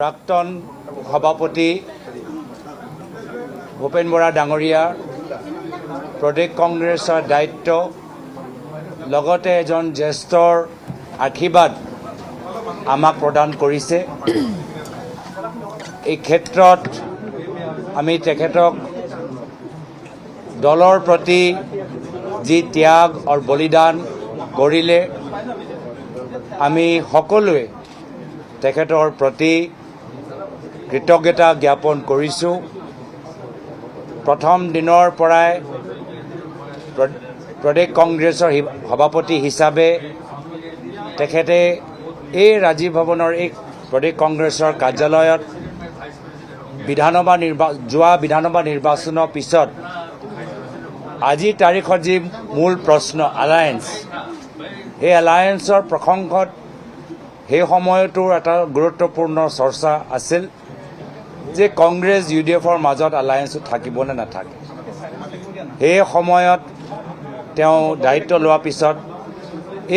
প্ৰাক্তন সভাপতি ভূপেন বৰা ডাঙৰীয়া প্ৰদেশ কংগ্ৰেছৰ দায়িত্ব লগতে এজন জ্যেষ্ঠৰ আশীৰ্বাদ আমাক প্ৰদান কৰিছে। এই ক্ষেত্ৰত আমি তেখেতক দলৰ প্ৰতি যি ত্যাগ আৰু বলিদান কৰিলে আমি সকলোৱে তেখেতৰ প্ৰতি কৃতজ্ঞতা জ্ঞাপন কৰিছোঁ। প্ৰথম দিনৰ পৰাই প্ৰদেশ কংগ্ৰেছৰ সভাপতি হিচাপে তেখেতে এই ৰাজীৱ ভৱনৰ এই প্ৰদেশ কংগ্ৰেছৰ কাৰ্যালয়ত যোৱা বিধানসভা নিৰ্বাচনৰ পিছত আজিৰ তাৰিখত যি মূল প্ৰশ্ন এলায়েন্স, এই এলায়েন্সৰ প্ৰসংগত সেই সময়তো এটা গুৰুত্বপূৰ্ণ চৰ্চা আছিল যে কংগ্ৰেছ UDFৰ মাজত এলায়েন্সটো থাকিব নে নাথাকে। সেই সময়ত তেওঁ দায়িত্ব লোৱাৰ পিছত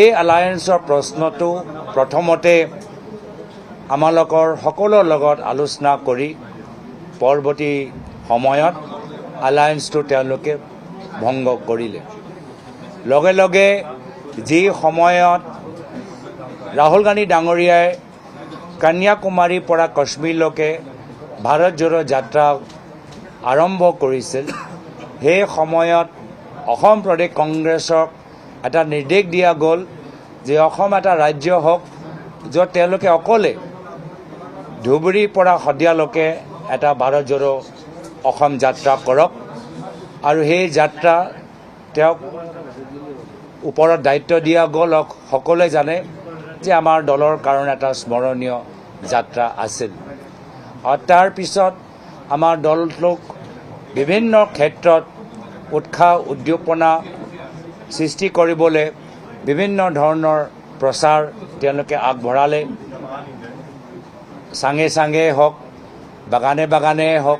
এই এলায়েন্সৰ প্ৰশ্নটো প্ৰথমতে আমালোকৰ সকলোৰ লগত আলোচনা কৰি পৰৱৰ্তী সময়ত এলায়েন্সটো তেওঁলোকে ভংগ কৰিলে। লগে লগে যি সময়ত ৰাহুল গান্ধী ডাঙৰীয়াই কন্যাকুমাৰীৰ পৰা কাশ্মীৰলৈকে ভাৰত জোড়ো যাত্ৰা আৰম্ভ কৰিছিল, সেই সময়ত অসম প্ৰদেশ কংগ্ৰেছক এটা নিৰ্দেশ দিয়া গ'ল যে অসম এটা ৰাজ্য হওক য'ত তেওঁলোকে অকলে ধুবুৰীৰ পৰা শদিয়ালৈকে এটা ভাৰত জোড়ো অসম যাত্ৰা কৰক আৰু সেই যাত্ৰা তেওঁক ওপৰত দায়িত্ব দিয়া গ'ল। সকলোৱে জানে যে আমাৰ দলৰ কাৰণে এটা স্মৰণীয় যাত্ৰা আছিল। আৰু তাৰ পিছত আমাৰ দলটোক বিভিন্ন ক্ষেত্ৰত উৎসাহ উদ্দীপনা সৃষ্টি কৰিবলৈ বিভিন্ন ধৰণৰ প্ৰচাৰ তেওঁলোকে আগবঢ়ালে। চাঙে চাঙে হওক, বাগানে বাগানে হওক,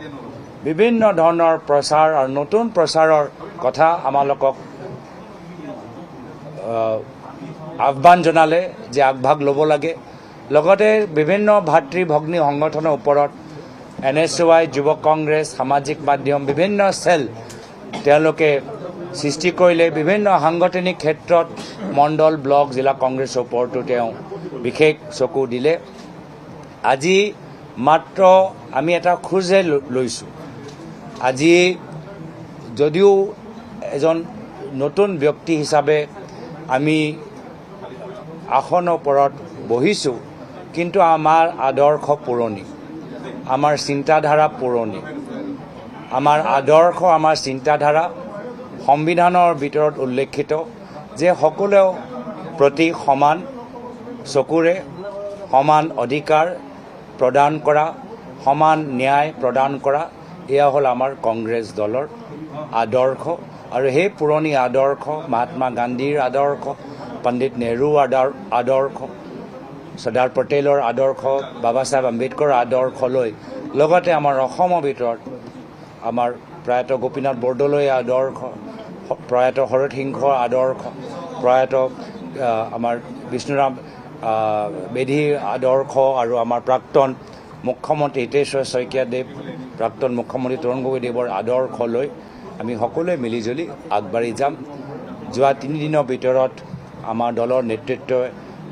বিভিন্ন ধৰণৰ প্ৰচাৰ আৰু নতুন প্ৰচাৰৰ কথা আমালোকক আহ্বান জনালে যে আগভাগ ল'ব লাগে। লগতে বিভিন্ন ভাতৃ ভগ্নী সংগঠনৰ ওপৰত NSY, যুৱ কংগ্ৰেছ, সামাজিক মাধ্যম, বিভিন্ন চেল তেওঁলোকে সৃষ্টি কৰিলে। বিভিন্ন সাংগঠনিক ক্ষেত্ৰত মণ্ডল, ব্লক, জিলা কংগ্ৰেছৰ ওপৰতো তেওঁ বিশেষ চকু দিলে। আজি মাত্ৰ আমি এটা খোজে লৈছোঁ। আজি যদিও এজন নতুন ব্যক্তি হিচাপে আমি আসনৰ ওপৰত বহিছোঁ, কিন্তু আমাৰ আদৰ্শ পুৰণি, আমাৰ চিন্তাধাৰা পুৰণি। আমাৰ আদৰ্শ, আমাৰ চিন্তাধাৰা সংবিধানৰ ভিতৰত উল্লেখিত যে সকলোৰে প্ৰতি সমান চকুৰে সমান অধিকাৰ প্ৰদান কৰা, সমান ন্যায় প্ৰদান কৰা, এয়া হ'ল আমাৰ কংগ্ৰেছ দলৰ আদৰ্শ। আৰু সেই পুৰণি আদৰ্শ, মহাত্মা গান্ধীৰ আদৰ্শ, পণ্ডিত নেহৰুৰ আদৰ্শ, চৰ্দাৰ পেটেলৰ আদৰ্শ, বাবা চাহেব আম্বেদকাৰৰ আদৰ্শলৈ লগতে আমাৰ অসমৰ ভিতৰত আমাৰ প্ৰয়াত গোপীনাথ বৰদলৈৰ আদৰ্শ, প্ৰয়াত শৰৎ সিংহৰ আদৰ্শ, প্ৰয়াত আমাৰ বিষ্ণুৰাম মেধিৰ আদৰ্শ আৰু আমাৰ প্ৰাক্তন মুখ্যমন্ত্ৰী হিতেশ্বৰ শইকীয়াদেৱ, প্ৰাক্তন মুখ্যমন্ত্ৰী তৰুণ গগৈদেৱৰ আদৰ্শলৈ আমি সকলোৱে মিলিজুলি আগবাঢ়ি যাম। যোৱা 3 দিনৰ ভিতৰত আমাৰ দলৰ নেতৃত্বই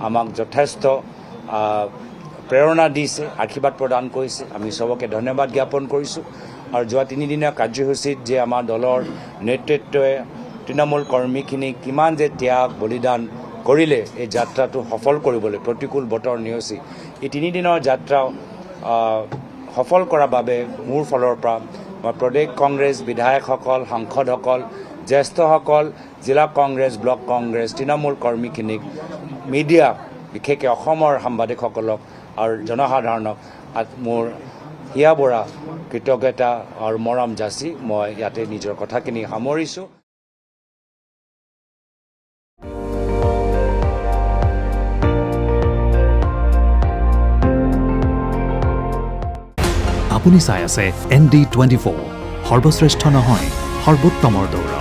আমাক যথেষ্ট প্ৰেৰণা দিছে, আশীৰ্বাদ প্ৰদান কৰিছে। আমি চবকে ধন্যবাদ জ্ঞাপন কৰিছোঁ। আৰু যোৱা 3 দিনীয়া কাৰ্যসূচীত যে আমাৰ দলৰ নেতৃত্বই তৃণমূল কৰ্মীখিনিক কিমান যে ত্যাগ বলিদান কৰিলে এই যাত্ৰাটো সফল কৰিবলৈ, প্ৰতিকূল বতৰ নেওচি এই 3 দিনৰ যাত্ৰা সফল কৰাৰ বাবে মোৰ ফালৰ পৰা মই প্ৰদেশ কংগ্ৰেছ বিধায়কসকল, সাংসদসকল, জ্যেষ্ঠসকল, জিলা কংগ্ৰেছ, ব্লক কংগ্ৰেছ, তৃণমূল কৰ্মীখিনিক, মিডিয়া, বিশেষকৈ অসমৰ সাংবাদিকসকলক আৰু জনসাধাৰণক মোৰ হিয়া বৰা কৃতজ্ঞতা আৰু মৰম যাচি মই ইয়াতে নিজৰ কথাখিনি সামৰিছোঁ। আপুনি চাই আছে ND24, সৰ্বশ্ৰেষ্ঠ নহয়, সৰ্বোত্তমৰ দৌৰ।